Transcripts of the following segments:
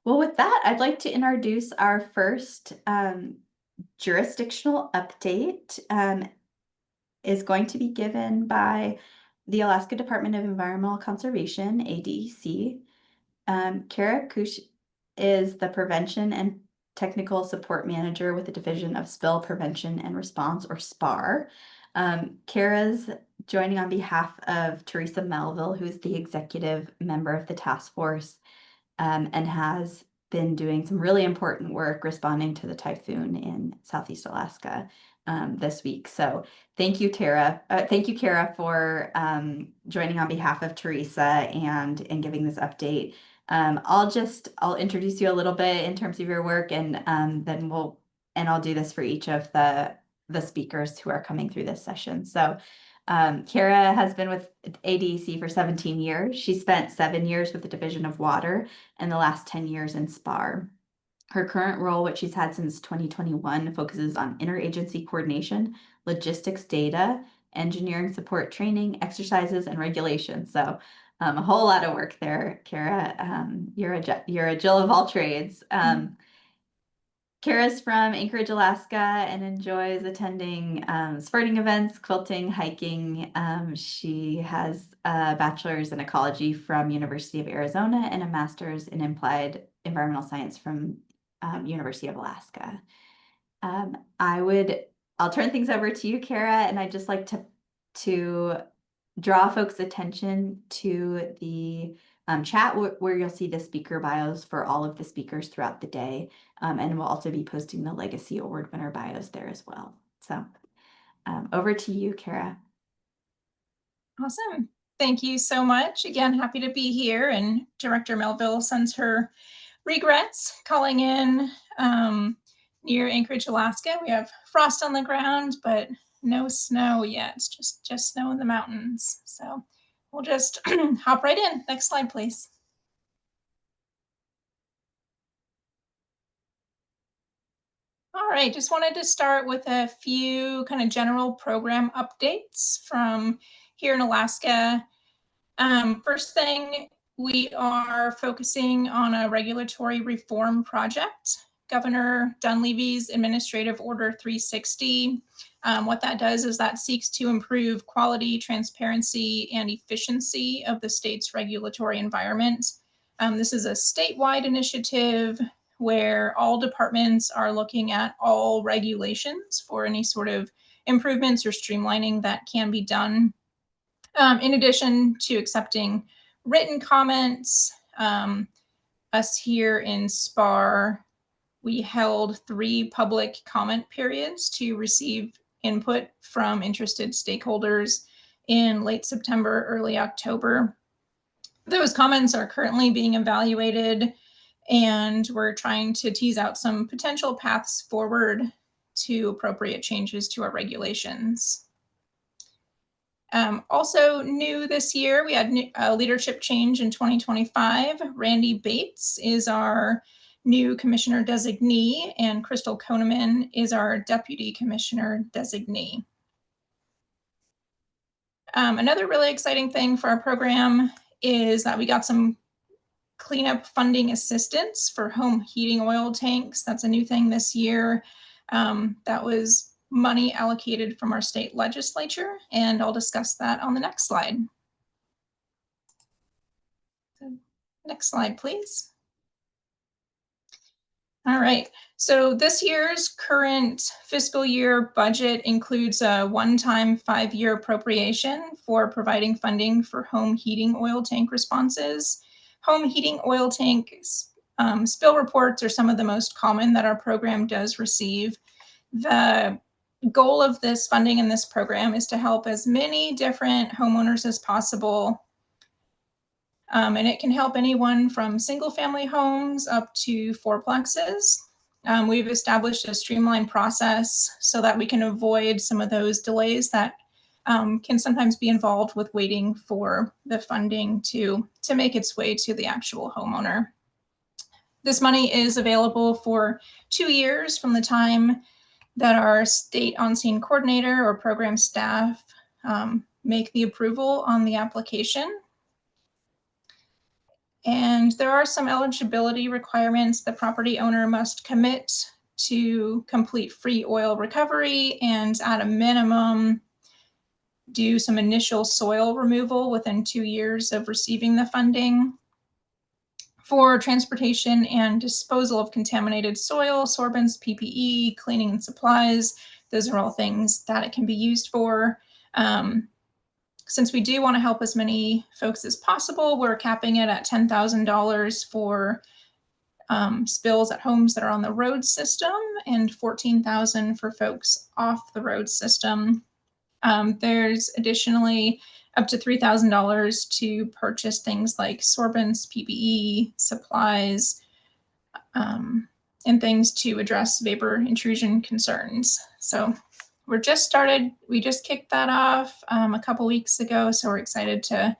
Well, with that, I'd like to introduce our first jurisdictional update is going to be given by the Alaska Department of Environmental Conservation, ADEC. Kara Kusche is the Prevention and Technical Support Manager with the Division of Spill Prevention and Response, or SPAR. Kara's joining on behalf of Teresa Melville, who's the executive member of the task force, and has been doing some really important work responding to the typhoon in Southeast Alaska this week. So thank you, Tara. Thank you, Kara, for joining on behalf of Teresa and giving this update. I'll introduce you a little bit in terms of your work, and then I'll do this for each of the speakers who are coming through this session. So Kara has been with ADEC for 17 years. She spent 7 years with the Division of Water and the last 10 years in SPAR. Her current role, which she's had since 2021, focuses on interagency coordination, logistics data, engineering support training, exercises, and regulations. So a whole lot of work there, Kara. You're a Jill of all trades. Kara's from Anchorage, Alaska, and enjoys attending sporting events, quilting, hiking. She has a bachelor's in ecology from University of Arizona and a master's in applied environmental science from University of Alaska. I'll turn things over to you, Kara, and I'd just like to draw folks' attention to the chat where you'll see the speaker bios for all of the speakers throughout the day. And we'll also be posting the Legacy Award winner bios there as well. So over to you, Kara. Awesome. Thank you so much. Again, happy to be here. And Director Melville sends her regrets calling in near Anchorage, Alaska. We have frost on the ground, but no snow yet. It's just snow in the mountains. So we'll just hop right in. Next slide, please. All right, just wanted to start with a few kind of general program updates from here in Alaska. First thing, we are focusing on a regulatory reform project, Governor Dunleavy's Administrative Order 360. What that does is that seeks to improve quality, transparency, and efficiency of the state's regulatory environment. This is a statewide initiative where all departments are looking at all regulations for any sort of improvements or streamlining that can be done. In addition to accepting written comments, us here in SPAR, we held 3 public comment periods to receive input from interested stakeholders in late September, early October. Those comments are currently being evaluated, and we're trying to tease out some potential paths forward to appropriate changes to our regulations. Also new this year, we had a leadership change in 2025. Randy Bates is our new commissioner designee, and Crystal Koneman is our deputy commissioner designee. Another really exciting thing for our program is that we got some cleanup funding assistance for home heating oil tanks. That's a new thing this year. That was money allocated from our state legislature, and I'll discuss that on the next slide. So, next slide, please. All right, so this year's current fiscal year budget includes a one-time 5-year appropriation for providing funding for home heating oil tank responses. Home heating oil tank spill reports are some of the most common that our program does receive. The goal of this funding in this program is to help as many different homeowners as possible. And it can help anyone from single family homes up to fourplexes. We've established a streamlined process so that we can avoid some of those delays that can sometimes be involved with waiting for the funding to make its way to the actual homeowner. This money is available for 2 years from the time that our state on-scene coordinator or program staff make the approval on the application. And there are some eligibility requirements. The property owner must commit to complete free oil recovery and at a minimum do some initial soil removal within 2 years of receiving the funding. For transportation and disposal of contaminated soil, sorbents, PPE, cleaning and supplies, those are all things that it can be used for. Since we do want to help as many folks as possible, we're capping it at $10,000 for spills at homes that are on the road system and $14,000 for folks off the road system. There's additionally up to $3,000 to purchase things like sorbents, PPE, supplies, and things to address vapor intrusion concerns. So we're just started. We just kicked that off a couple weeks ago. So we're excited to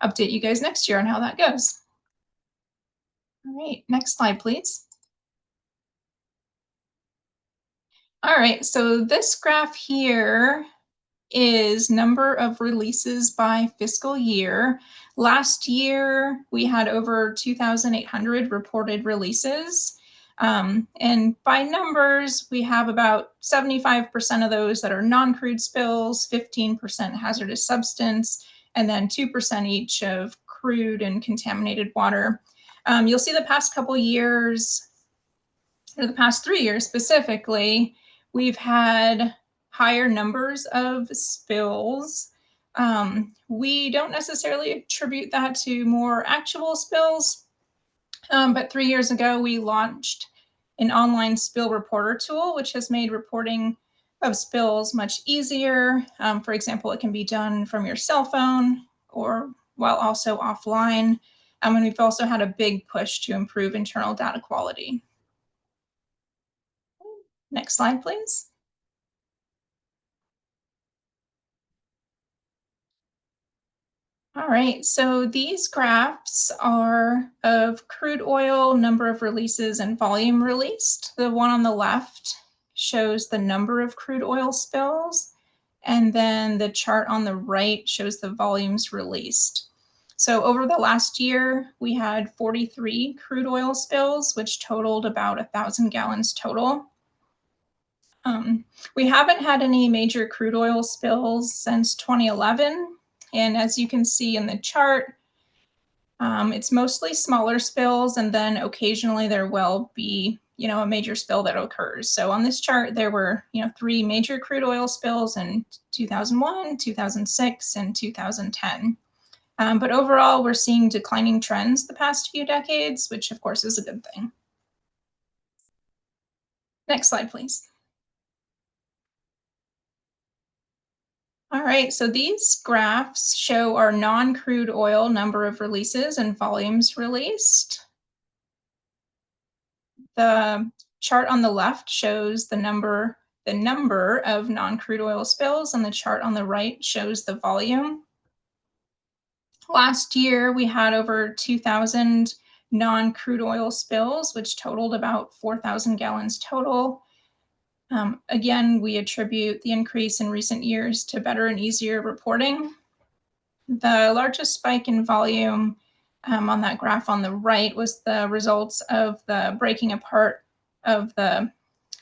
update you guys next year on how that goes. All right, next slide, please. All right, so this graph here is number of releases by fiscal year. Last year, we had over 2,800 reported releases. And by numbers, we have about 75% of those that are non-crude spills, 15% hazardous substance, and then 2% each of crude and contaminated water. You'll see the past couple years, or the past 3 years specifically, we've had higher numbers of spills. We don't necessarily attribute that to more actual spills, but 3 years ago, we launched an online spill reporter tool, which has made reporting of spills much easier. For example, it can be done from your cell phone or while also offline. And we've also had a big push to improve internal data quality. Next slide, please. All right, so these graphs are of crude oil, number of releases, and volume released. The one on the left shows the number of crude oil spills, and then the chart on the right shows the volumes released. So over the last year, we had 43 crude oil spills, which totaled about 1,000 gallons total. We haven't had any major crude oil spills since 2011. And as you can see in the chart, it's mostly smaller spills, and then occasionally there will be, a major spill that occurs. So on this chart, there were, 3 major crude oil spills in 2001, 2006, and 2010. But overall, we're seeing declining trends the past few decades, which of course is a good thing. Next slide, please. All right, so these graphs show our non-crude oil number of releases and volumes released. The chart on the left shows the number of non-crude oil spills, and the chart on the right shows the volume. Last year, we had over 2,000 non-crude oil spills, which totaled about 4,000 gallons total. Again, we attribute the increase in recent years to better and easier reporting. The largest spike in volume on that graph on the right was the results of the breaking apart of the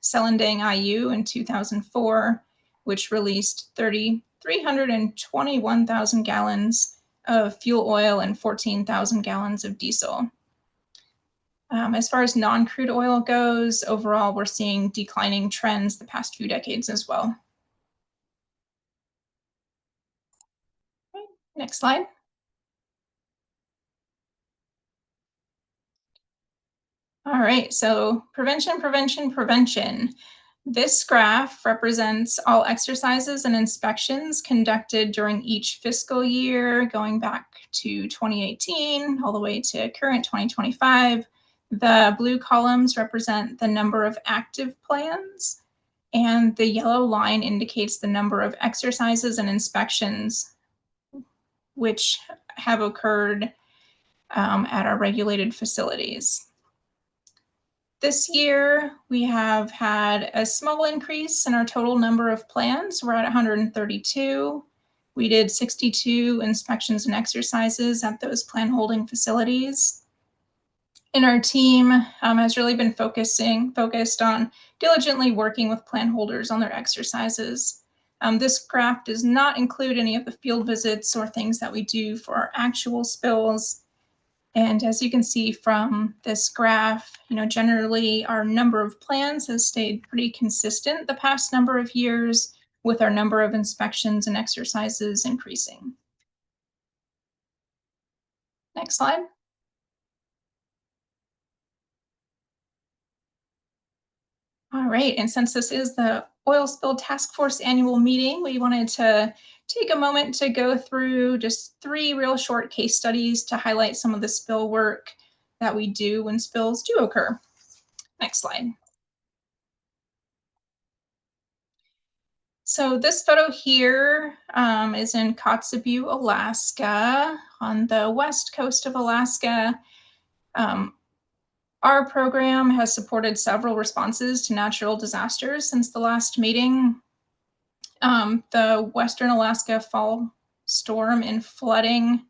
Selendang IU in 2004, which released 321,000 gallons of fuel oil and 14,000 gallons of diesel. As far as non-crude oil goes, overall, we're seeing declining trends the past few decades as well. Okay, next slide. All right, so prevention, prevention, prevention. This graph represents all exercises and inspections conducted during each fiscal year, going back to 2018 all the way to current 2025. The blue columns represent the number of active plans, and the yellow line indicates the number of exercises and inspections which have occurred at our regulated facilities. This year, we have had a small increase in our total number of plans. We're at 132. We did 62 inspections and exercises at those plan holding facilities. And our team has really been focused on diligently working with plan holders on their exercises. This graph does not include any of the field visits or things that we do for our actual spills. And as you can see from this graph, generally our number of plans has stayed pretty consistent the past number of years, with our number of inspections and exercises increasing. Next slide. All right, and since this is the Oil Spill Task Force annual meeting, we wanted to take a moment to go through just 3 real short case studies to highlight some of the spill work that we do when spills do occur. Next slide. So this photo here is in Kotzebue, Alaska, on the west coast of Alaska. Our program has supported several responses to natural disasters since the last meeting. The Western Alaska fall storm and flooding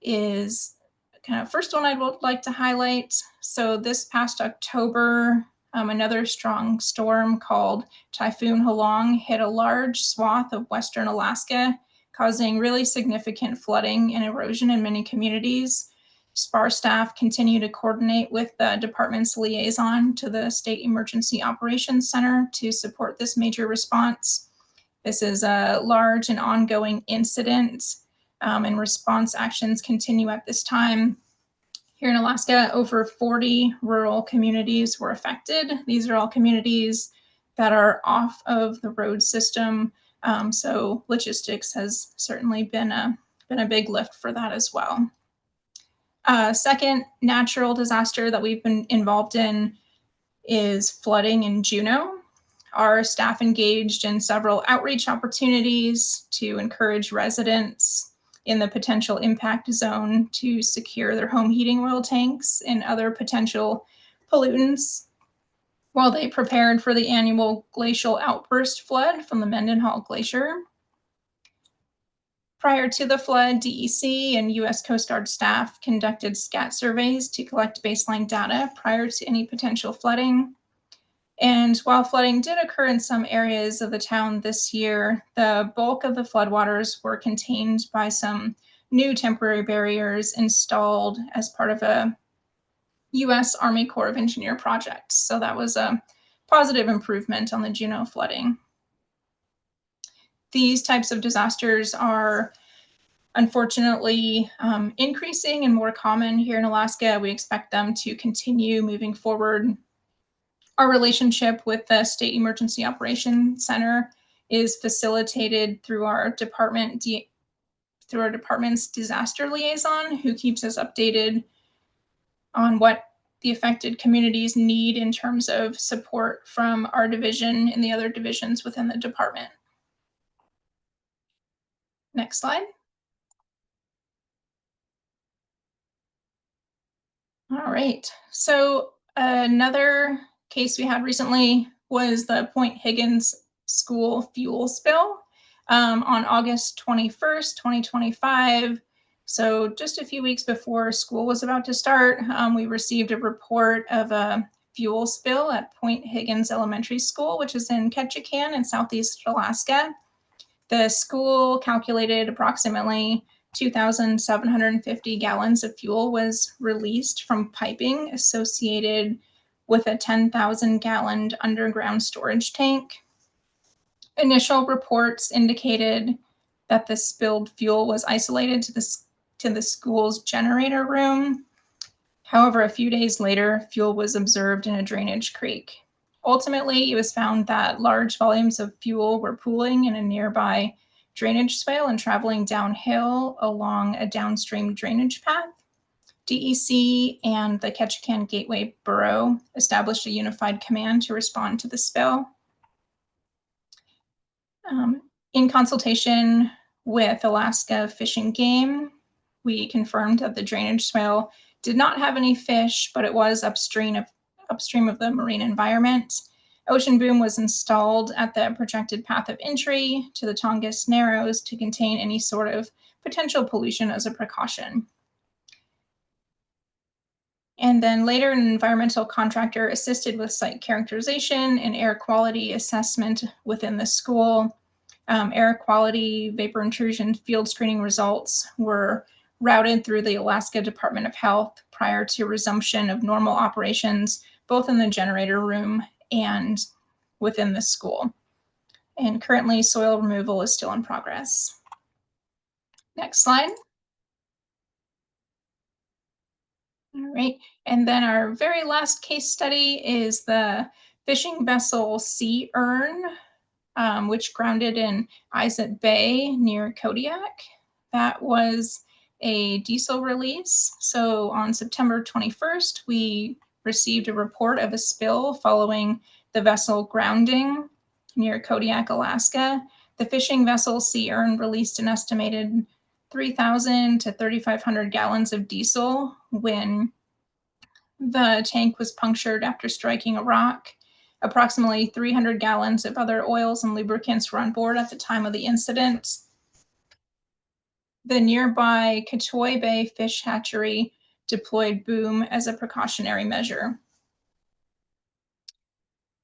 is kind of first one I would like to highlight. So this past October, another strong storm called Typhoon Halong hit a large swath of Western Alaska, causing really significant flooding and erosion in many communities. SPAR staff continue to coordinate with the department's liaison to the State Emergency Operations Center to support this major response. This is a large and ongoing incident, and response actions continue at this time. Here in Alaska, over 40 rural communities were affected. These are all communities that are off of the road system, so logistics has certainly been a big lift for that as well. Second natural disaster that we've been involved in is flooding in Juneau. Our staff engaged in several outreach opportunities to encourage residents in the potential impact zone to secure their home heating oil tanks and other potential pollutants while they prepared for the annual glacial outburst flood from the Mendenhall Glacier. Prior to the flood, DEC and U.S. Coast Guard staff conducted SCAT surveys to collect baseline data prior to any potential flooding. And while flooding did occur in some areas of the town this year, the bulk of the floodwaters were contained by some new temporary barriers installed as part of a U.S. Army Corps of Engineer project. So that was a positive improvement on the Juneau flooding. These types of disasters are unfortunately increasing and more common here in Alaska. We expect them to continue moving forward. Our relationship with the State Emergency Operations Center is facilitated through our department's disaster liaison, who keeps us updated on what the affected communities need in terms of support from our division and the other divisions within the department. Next slide. All right, so another case we had recently was the Point Higgins school fuel spill on August 21st, 2025. So just a few weeks before school was about to start, we received a report of a fuel spill at Point Higgins Elementary School, which is in Ketchikan in Southeast Alaska. The school calculated approximately 2,750 gallons of fuel was released from piping associated with a 10,000-gallon underground storage tank. Initial reports indicated that the spilled fuel was isolated to the school's generator room. However, a few days later, fuel was observed in a drainage creek. Ultimately, it was found that large volumes of fuel were pooling in a nearby drainage swale and traveling downhill along a downstream drainage path. DEC and the Ketchikan Gateway Borough established a unified command to respond to the spill. In consultation with Alaska Fish and Game, we confirmed that the drainage swale did not have any fish, but it was upstream of the marine environment. Ocean boom was installed at the projected path of entry to the Tongass Narrows to contain any sort of potential pollution as a precaution. And then later, an environmental contractor assisted with site characterization and air quality assessment within the school. Air quality, vapor intrusion, field screening results were routed through the Alaska Department of Health prior to resumption of normal operations, both in the generator room and within the school. And currently, soil removal is still in progress. Next slide. All right, and then our very last case study is the fishing vessel Sea Urn, which grounded in Islet Bay near Kodiak. That was a diesel release. So on September 21st, we received a report of a spill following the vessel grounding near Kodiak, Alaska. The fishing vessel Sea Urn released an estimated 3,000 to 3,500 gallons of diesel when the tank was punctured after striking a rock. Approximately 300 gallons of other oils and lubricants were on board at the time of the incident. The nearby Katoi Bay fish hatchery deployed boom as a precautionary measure.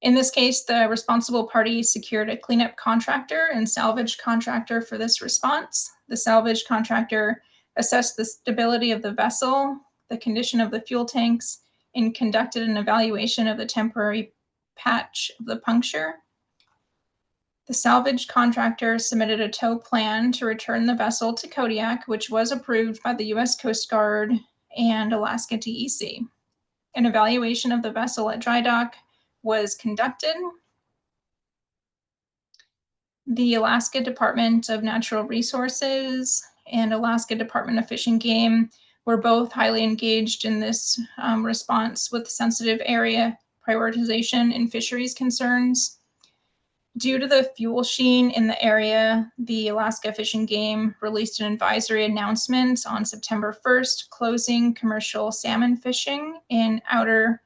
In this case, the responsible party secured a cleanup contractor and salvage contractor for this response. The salvage contractor assessed the stability of the vessel, the condition of the fuel tanks, and conducted an evaluation of the temporary patch of the puncture. The salvage contractor submitted a tow plan to return the vessel to Kodiak, which was approved by the U.S. Coast Guard and Alaska DEC. An evaluation of the vessel at dry dock was conducted. The Alaska Department of Natural Resources and Alaska Department of Fish and Game were both highly engaged in this response with sensitive area prioritization and fisheries concerns. Due to the fuel sheen in the area, the Alaska Fish and Game released an advisory announcement on September 1st, closing commercial salmon fishing in outer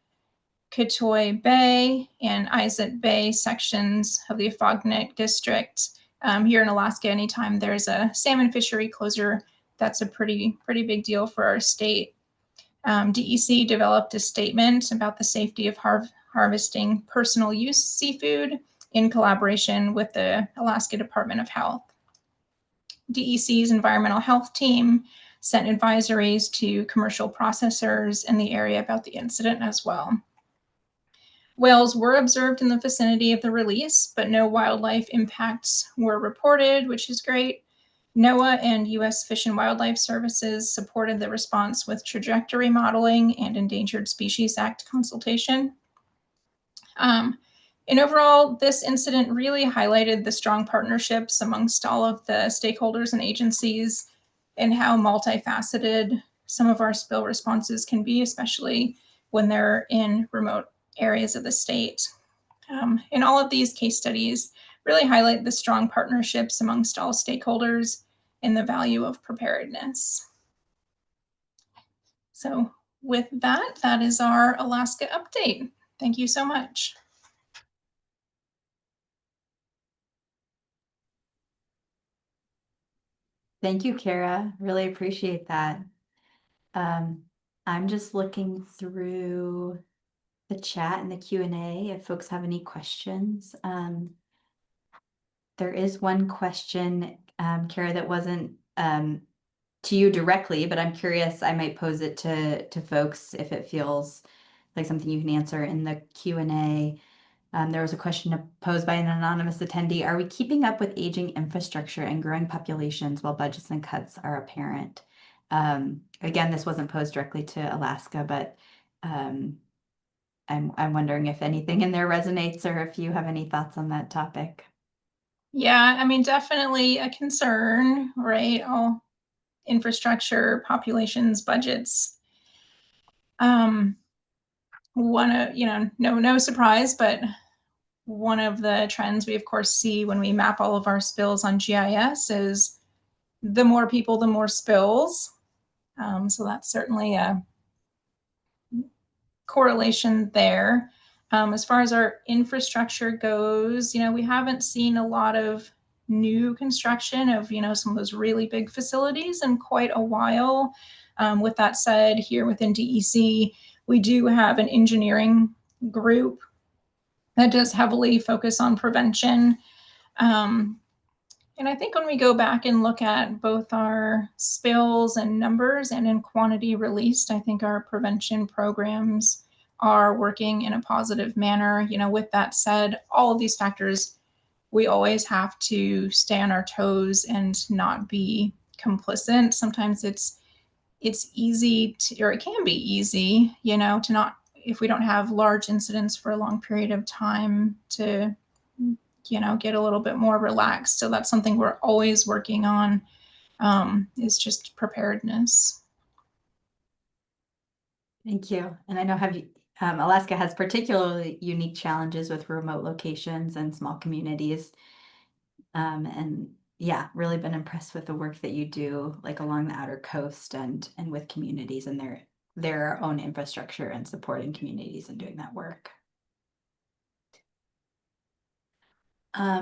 Katoi Bay and Islet Bay sections of the Afognak District. Here in Alaska, anytime there's a salmon fishery closure, that's a pretty big deal for our state. DEC developed a statement about the safety of harvesting personal use seafood in collaboration with the Alaska Department of Health. DEC's environmental health team sent advisories to commercial processors in the area about the incident as well. Whales were observed in the vicinity of the release, but no wildlife impacts were reported, which is great. NOAA and U.S. Fish and Wildlife Services supported the response with trajectory modeling and Endangered Species Act consultation. And overall, this incident really highlighted the strong partnerships amongst all of the stakeholders and agencies and how multifaceted some of our spill responses can be, especially when they're in remote areas of the state. And all of these case studies really highlight the strong partnerships amongst all stakeholders and the value of preparedness. So with that, that is our Alaska update. Thank you so much. Thank you, Kara. Really appreciate that. I'm just looking through the chat and the Q&A if folks have any questions. There is one question, Kara, that wasn't to you directly, but I'm curious, I might pose it to folks if it feels like something you can answer in the Q&A. There was a question posed by an anonymous attendee. Are we keeping up with aging infrastructure and growing populations while budgets and cuts are apparent? Again, this wasn't posed directly to Alaska, but I'm wondering if anything in there resonates or if you have any thoughts on that topic. Yeah, I mean, definitely a concern, right? All infrastructure, populations, budgets. No surprise, but one of the trends we of course see when we map all of our spills on GIS is the more people, the more spills. So that's certainly a correlation there. As far as our infrastructure goes, we haven't seen a lot of new construction of, some of those really big facilities in quite a while. With that said, here within DEC, we do have an engineering group that does heavily focus on prevention. And I think when we go back and look at both our spills and numbers and in quantity released, I think our prevention programs are working in a positive manner. With that said, all of these factors, we always have to stay on our toes and not be complicit. Sometimes it's easy to, or it can be easy, to not, if we don't have large incidents for a long period of time, to get a little bit more relaxed. So that's something we're always working on, is just preparedness. Thank you. And I know Alaska has particularly unique challenges with remote locations and small communities. And yeah, really been impressed with the work that you do, like along the outer coast and with communities and their own infrastructure and supporting communities and doing that work.